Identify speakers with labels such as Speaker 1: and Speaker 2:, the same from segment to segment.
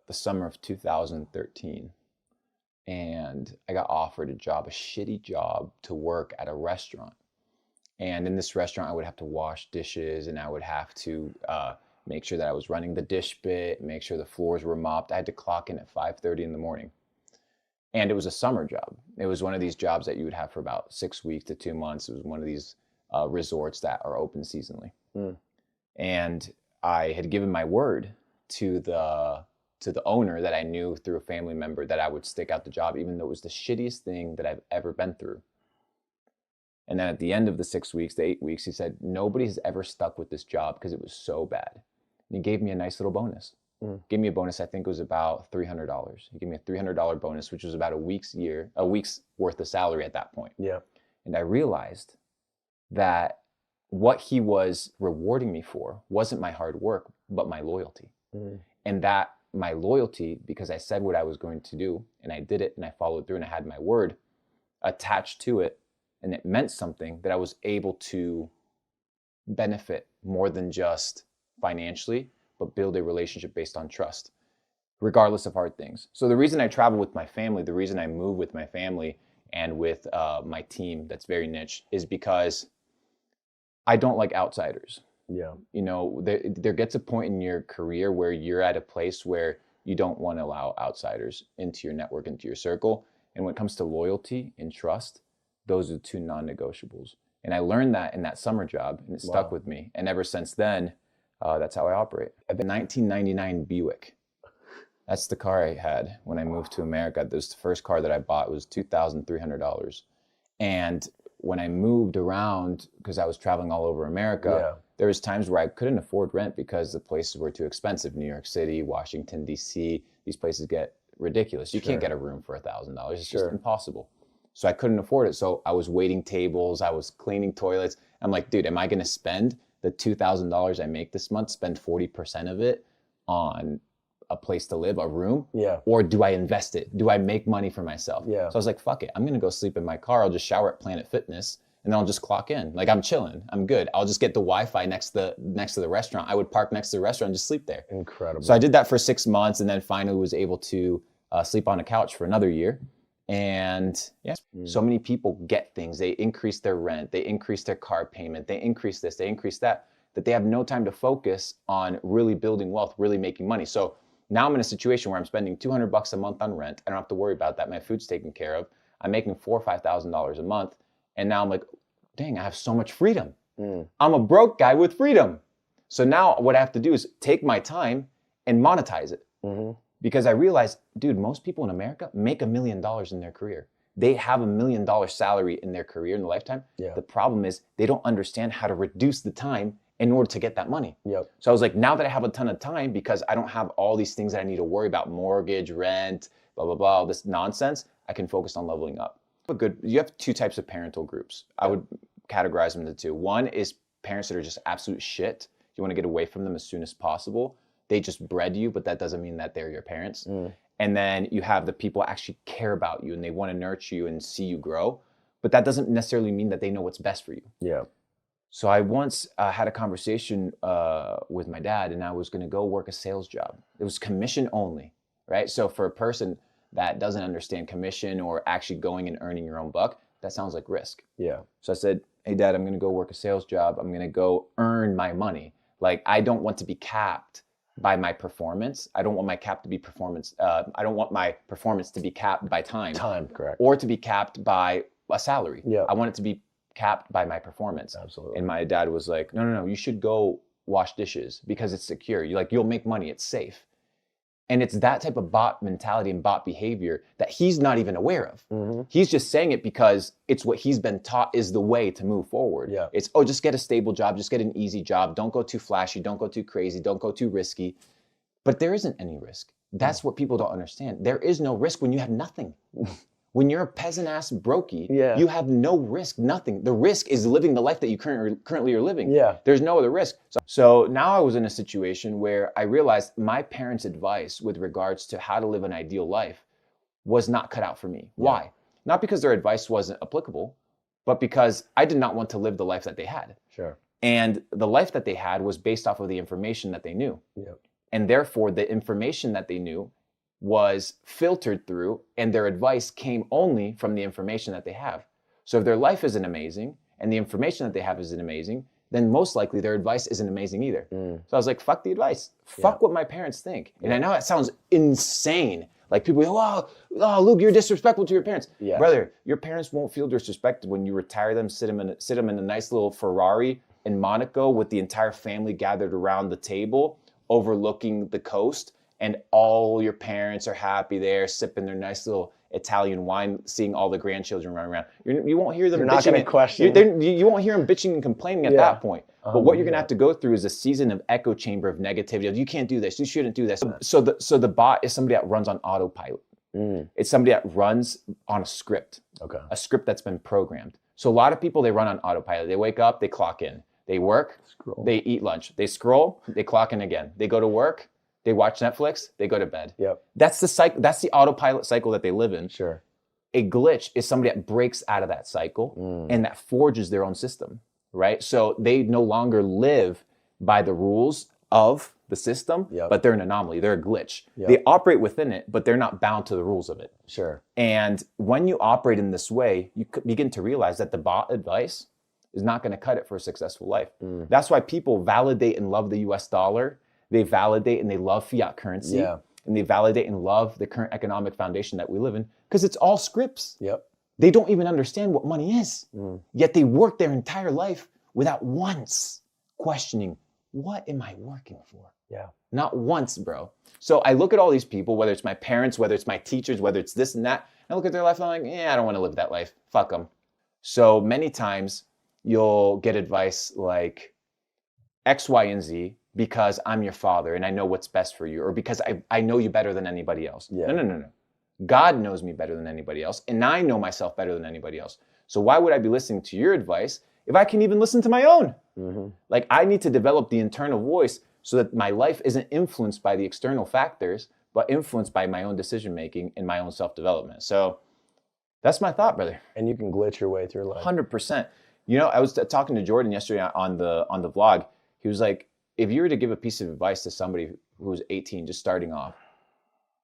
Speaker 1: the summer of 2013, and I got offered a shitty job to work at a restaurant. And in this restaurant, I would have to wash dishes, and I would have to make sure that I was running the dish bit, make sure the floors were mopped. I had to clock in at 5:30 in the morning. And it was a summer job. It was one of these jobs that you would have for about 6 weeks to 2 months. It was one of these resorts that are open seasonally. And I had given my word to the owner that I knew through a family member that I would stick out the job, even though it was the shittiest thing that I've ever been through. And then at the end of the 6 weeks, the 8 weeks, he said, nobody has ever stuck with this job because it was so bad. And he gave me a nice little bonus. Gave me a bonus, I think it was about $300. He gave me a $300 bonus, which was about a week's worth of salary at that point.
Speaker 2: Yeah.
Speaker 1: And I realized that what he was rewarding me for wasn't my hard work, but my loyalty. And that my loyalty, because I said what I was going to do, and I did it, and I followed through, and I had my word attached to it, and it meant something, that I was able to benefit more than just financially, but build a relationship based on trust, regardless of hard things. So the reason I travel with my family, the reason I move with my family and with my team that's very niche, is because I don't like outsiders.
Speaker 2: Yeah.
Speaker 1: You know, there gets a point in your career where you're at a place where you don't want to allow outsiders into your network, into your circle. And when it comes to loyalty and trust, those are the two non-negotiables. And I learned that in that summer job, and it stuck with me. And ever since then, that's how I operate. I have a 1999 Buick. That's the car I had when I moved to America. This was the first car that I bought. It was $2,300. And when I moved around, because I was traveling all over America, there was times where I couldn't afford rent because the places were too expensive. New York City, Washington, D.C., these places get ridiculous. You can't get a room for $1,000. It's just impossible. So I couldn't afford it. So I was waiting tables. I was cleaning toilets. I'm like, dude, am I going to spend the $2,000 I make this month, spend 40% of it on a place to live, a room? Or do I invest it? Do I make money for myself? So I was like, fuck it. I'm going to go sleep in my car. I'll just shower at Planet Fitness, and then I'll just clock in. Like, I'm chilling. I'm good. I'll just get the Wi-Fi next to the restaurant. I would park next to the restaurant and just sleep there.
Speaker 2: Incredible.
Speaker 1: So I did that for 6 months, and then finally was able to sleep on a couch for another year. And so many people get things. They increase their rent. They increase their car payment. They increase this. They increase that they have no time to focus on really building wealth, really making money. So now I'm in a situation where I'm spending $200 a month on rent. I don't have to worry about that. My food's taken care of. I'm making $4,000 or $5,000 a month. And now I'm like, dang, I have so much freedom. I'm a broke guy with freedom. So now what I have to do is take my time and monetize it. Because I realized, dude, most people in America make $1 million in their career. They have $1 million salary in their career in their lifetime. The problem is they don't understand how to reduce the time in order to get that money. So I was like, now that I have a ton of time, because I don't have all these things that I need to worry about, mortgage, rent, blah, blah, blah, all this nonsense, I can focus on leveling up. You have two types of parental groups. I would categorize them into two. One is parents that are just absolute shit. You want to get away from them as soon as possible. They just bred you, but that doesn't mean that they're your parents. And then you have the people who actually care about you and they want to nurture you and see you grow. But that doesn't necessarily mean that they know what's best for you. So I once had a conversation with my dad, and I was going to go work a sales job. It was commission only, right? So for a person that doesn't understand commission or actually going and earning your own buck, that sounds like risk. So I said, hey, Dad, I'm going to go work a sales job. I'm going to go earn my money. Like, I don't want to be capped by my performance. I don't want my cap to be performance. I don't want my performance to be capped by time.
Speaker 2: Correct.
Speaker 1: Or to be capped by a salary. I want it to be capped by my performance.
Speaker 2: Absolutely.
Speaker 1: And my dad was like, no, you should go wash dishes because it's secure. You'll make money. It's safe. And it's that type of bot mentality and bot behavior that he's not even aware of. He's just saying it because it's what he's been taught is the way to move forward. It's, just get a stable job, just get an easy job. Don't go too flashy, don't go too crazy, don't go too risky. But there isn't any risk. That's what people don't understand. There is no risk when you have nothing. When you're a peasant-ass brokey, you have no risk, nothing. The risk is living the life that you currently are living. There's no other risk. So now I was in a situation where I realized my parents' advice with regards to how to live an ideal life was not cut out for me. Why? Not because their advice wasn't applicable, but because I did not want to live the life that they had. And the life that they had was based off of the information that they knew. And therefore, the information that they knew was filtered through, and their advice came only from the information that they have. So if their life isn't amazing and the information that they have isn't amazing, then most likely their advice isn't amazing either. So I was like, fuck the advice. Fuck what my parents think. And I know that sounds insane. Like people go, oh, Luke, you're disrespectful to your parents.
Speaker 2: Yeah.
Speaker 1: Brother, your parents won't feel disrespected when you retire them, sit them in a nice little Ferrari in Monaco with the entire family gathered around the table overlooking the coast, and all your parents are happy there, sipping their nice little Italian wine, seeing all the grandchildren running around. You won't hear them
Speaker 2: You're
Speaker 1: bitching.
Speaker 2: not going to question.
Speaker 1: You won't hear them bitching and complaining at that point. But what you're going to have to go through is a season of echo chamber of negativity. You can't do this. You shouldn't do this. So the bot is somebody that runs on autopilot. It's somebody that runs on a script.
Speaker 2: Okay.
Speaker 1: A script that's been programmed. So a lot of people, they run on autopilot. They wake up, they clock in. They work, they eat lunch. They scroll, they clock in again. They go to work, they watch Netflix, they go to bed.
Speaker 2: Yep.
Speaker 1: That's the cycle. That's the autopilot cycle that they live in.
Speaker 2: Sure.
Speaker 1: A glitch is somebody that breaks out of that cycle and that forges their own system, right? So they no longer live by the rules of the system, but they're an anomaly. They're a glitch. They operate within it, but they're not bound to the rules of it.
Speaker 2: Sure.
Speaker 1: And when you operate in this way, you begin to realize that the bot advice is not going to cut it for a successful life. That's why people validate and love the US dollar. They validate and they love fiat currency. And they validate and love the current economic foundation that we live in, because it's all scripts. They don't even understand what money is. Yet they work their entire life without once questioning, what am I working for? Not once, bro. So I look at all these people, whether it's my parents, whether it's my teachers, whether it's this and that, and I look at their life and I'm like, I don't want to live that life. Fuck them. So many times, you'll get advice like X, Y, and Z because I'm your father and I know what's best for you, or because I know you better than anybody else. No. God knows me better than anybody else, and I know myself better than anybody else. So why would I be listening to your advice if I can even listen to my own? Like, I need to develop the internal voice so that my life isn't influenced by the external factors, but influenced by my own decision-making and my own self-development. So that's my thought, brother.
Speaker 2: And you can glitch your way through life.
Speaker 1: 100%. You know, I was talking to Jordan yesterday on the vlog. He was like, if you were to give a piece of advice to somebody who's 18, just starting off,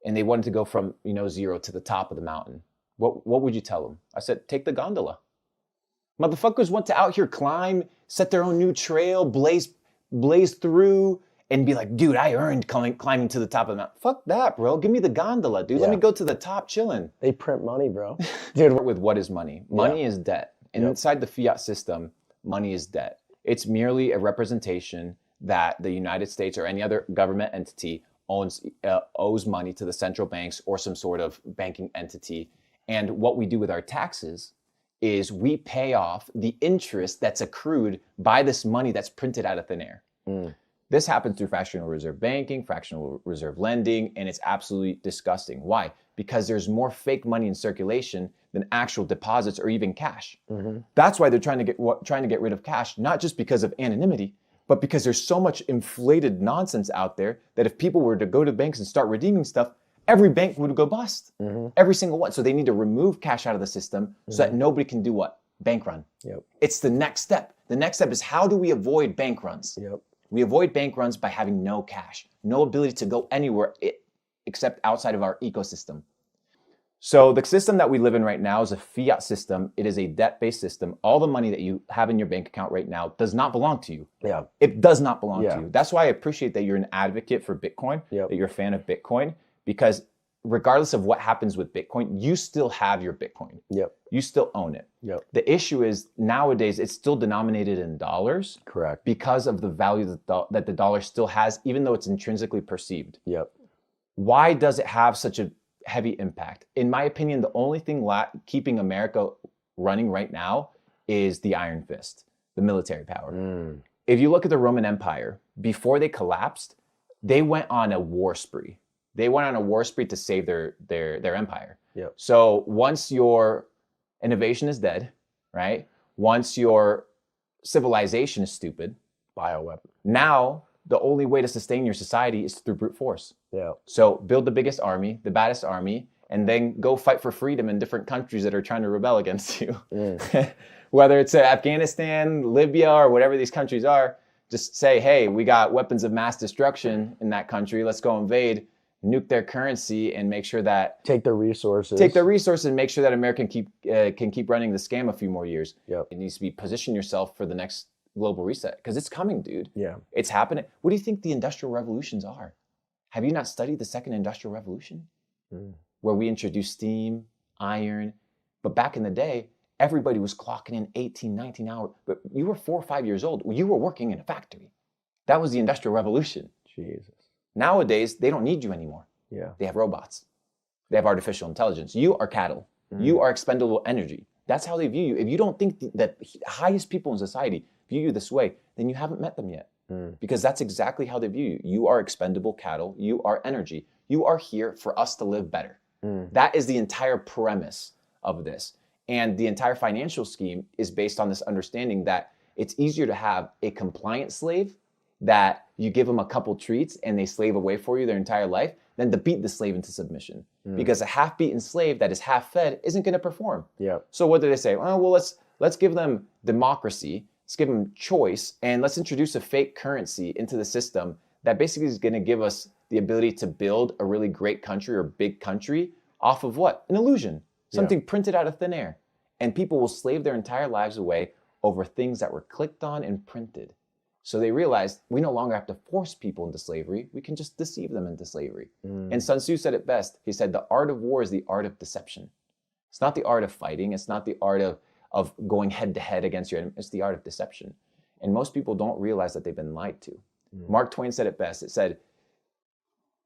Speaker 1: and they wanted to go from 0 to the top of the mountain, what would you tell them? I said, take the gondola. Motherfuckers want to out here climb, set their own new trail, blaze through, and be like, dude, I earned climbing to the top of the mountain. Fuck that, bro. Give me the gondola, dude. Let me go to the top chilling.
Speaker 2: They print money, bro. Dude,
Speaker 1: with what is money? Money is debt. And inside the fiat system, money is debt. It's merely a representation that the United States or any other government entity owes money to the central banks or some sort of banking entity. And what we do with our taxes is we pay off the interest that's accrued by this money that's printed out of thin air. This happens through fractional reserve banking, fractional reserve lending, and it's absolutely disgusting. Why? Because there's more fake money in circulation than actual deposits or even cash. That's why they're trying to get rid of cash, not just because of anonymity, but because there's so much inflated nonsense out there that if people were to go to banks and start redeeming stuff, every bank would go bust. Every single one. So they need to remove cash out of the system so that nobody can do what? Bank run. It's the next step. The next step is, how do we avoid bank runs? We avoid bank runs by having no cash, no ability to go anywhere except outside of our ecosystem. So the system that we live in right now is a fiat system. It is a debt-based system. All the money that you have in your bank account right now does not belong to you. It does not belong to you. That's why I appreciate that you're an advocate for Bitcoin, that you're a fan of Bitcoin, because regardless of what happens with Bitcoin, you still have your Bitcoin. You still own it. The issue is nowadays it's still denominated in dollars.
Speaker 2: Correct.
Speaker 1: Because of the value that the dollar still has, even though it's intrinsically perceived. Why does it have such a heavy impact? In my opinion, the only thing keeping America running right now is the iron fist, the military power. If you look at the Roman Empire, before they collapsed, they went on a war spree. They went on a war spree to save their empire. So once your innovation is dead, right? Once your civilization is stupid,
Speaker 2: bioweapon.
Speaker 1: Now the only way to sustain your society is through brute force. So build the biggest army, the baddest army, and then go fight for freedom in different countries that are trying to rebel against you. Whether it's Afghanistan, Libya, or whatever these countries are, just say, hey, we got weapons of mass destruction in that country. Let's go invade, nuke their currency, and make sure that
Speaker 2: take their resources.
Speaker 1: And make sure that America can keep running the scam a few more years.
Speaker 2: Yep.
Speaker 1: It needs to be position yourself for the next global reset because it's coming, dude.
Speaker 2: Yeah.
Speaker 1: It's happening. What do you think the industrial revolutions are? Have you not studied the second industrial revolution? Where we introduced steam, iron, but back in the day, everybody was clocking in 18, 19 hours. But you were 4 or 5 years old. You were working in a factory. That was the industrial revolution.
Speaker 2: Jesus.
Speaker 1: Nowadays, they don't need you anymore.
Speaker 2: Yeah.
Speaker 1: They have robots. They have artificial intelligence. You are cattle. You are expendable energy. That's how they view you. If you don't think that the highest people in society view you this way, then you haven't met them yet. Because that's exactly how they view you. You are expendable cattle. You are energy. You are here for us to live better. That is the entire premise of this. And the entire financial scheme is based on this understanding that it's easier to have a compliant slave that you give them a couple treats and they slave away for you their entire life than to beat the slave into submission. Because a half-beaten slave that is half-fed isn't going to perform.
Speaker 2: Yep.
Speaker 1: So what do they say? Oh, well, let's give them democracy. Let's give them choice, and let's introduce a fake currency into the system that basically is going to give us the ability to build a really great country or big country off of what? An illusion, something printed out of thin air. And people will slave their entire lives away over things that were clicked on and printed. So they realized we no longer have to force people into slavery. We can just deceive them into slavery. And Sun Tzu said it best. He said, the art of war is the art of deception. It's not the art of fighting. It's not the art of going head to head against your enemy. It's the art of deception. And most people don't realize that they've been lied to. Mark Twain said it best. It said,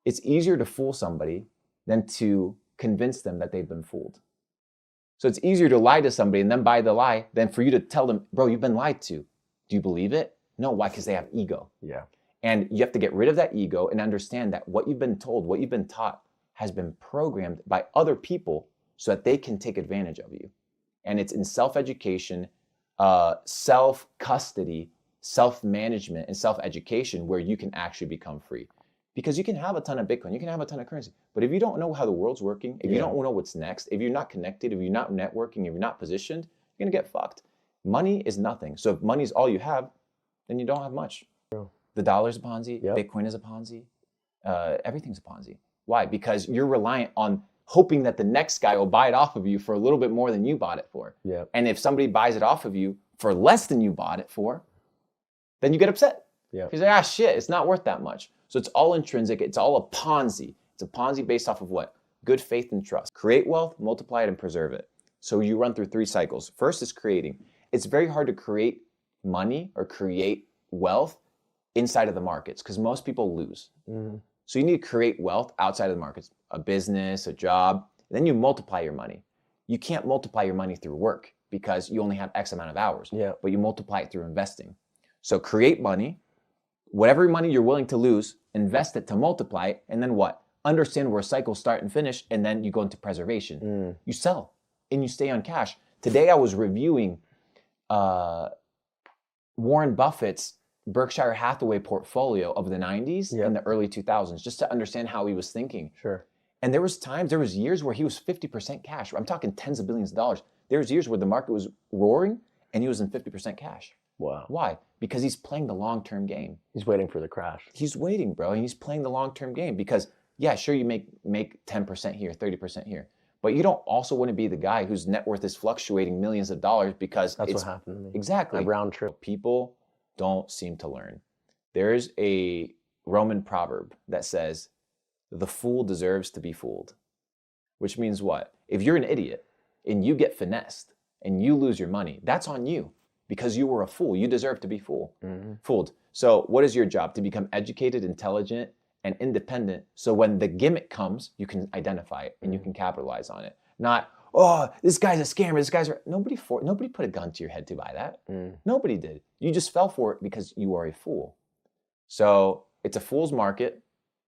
Speaker 1: it's easier to fool somebody than to convince them that they've been fooled. So it's easier to lie to somebody and then buy the lie than for you to tell them, bro, you've been lied to. Do you believe it? No, why? Because they have ego.
Speaker 2: Yeah.
Speaker 1: And you have to get rid of that ego and understand that what you've been told, what you've been taught has been programmed by other people so that they can take advantage of you. And it's in self-education, self-custody, self-management, and self-education where you can actually become free. Because you can have a ton of Bitcoin, you can have a ton of currency, but if you don't know how the world's working, if you don't know what's next, if you're not connected, if you're not networking, if you're not positioned, you're gonna get fucked. Money is nothing. So if money is all you have, then you don't have much.
Speaker 2: True.
Speaker 1: The dollar's a Ponzi,
Speaker 2: Yep.
Speaker 1: Bitcoin is a Ponzi, everything's a Ponzi. Why? Because you're reliant on hoping that the next guy will buy it off of you for a little bit more than you bought it for.
Speaker 2: Yep.
Speaker 1: And if somebody buys it off of you for less than you bought it for, then you get upset.
Speaker 2: Yep.
Speaker 1: You're like, shit, it's not worth that much. So it's all intrinsic. It's all a Ponzi. It's a Ponzi based off of what? Good faith and trust. Create wealth, multiply it, and preserve it. So you run through 3 cycles. First is creating. It's very hard to create money or create wealth inside of the markets because most people lose. So you need to create wealth outside of the markets, a business, a job. Then you multiply your money. You can't multiply your money through work because you only have X amount of hours, but you multiply it through investing. So create money, whatever money you're willing to lose, invest it to multiply it, and then what? Understand where cycles start and finish, and then you go into preservation. You sell, and you stay on cash. Today I was reviewing Warren Buffett's Berkshire Hathaway portfolio of the 90s and the early 2000s, just to understand how he was thinking.
Speaker 2: Sure.
Speaker 1: And there was years where he was 50% cash. I'm talking tens of billions of dollars. There was years where the market was roaring, and he was in 50% cash.
Speaker 2: Wow.
Speaker 1: Why? Because he's playing the long-term game.
Speaker 2: He's waiting for the crash.
Speaker 1: He's waiting, bro. And he's playing the long-term game because, yeah, sure, you make 10% here, 30% here. But you don't also want to be the guy whose net worth is fluctuating millions of dollars because
Speaker 2: That's what happened to me.
Speaker 1: Exactly.
Speaker 2: My round trip.
Speaker 1: People don't seem to learn. There's a Roman proverb that says, the fool deserves to be fooled. Which means what? If you're an idiot and you get finessed and you lose your money, that's on you. Because you were a fool. You deserve to be fooled. So what is your job? To become educated, intelligent, and independent. So when the gimmick comes, you can identify it and you can capitalize on it. Not, oh, this guy's a scammer. This guy's nobody put a gun to your head to buy that. Nobody did. You just fell for it because you are a fool. So it's a fool's market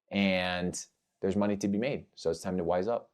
Speaker 1: and there's money to be made. So it's time to wise up.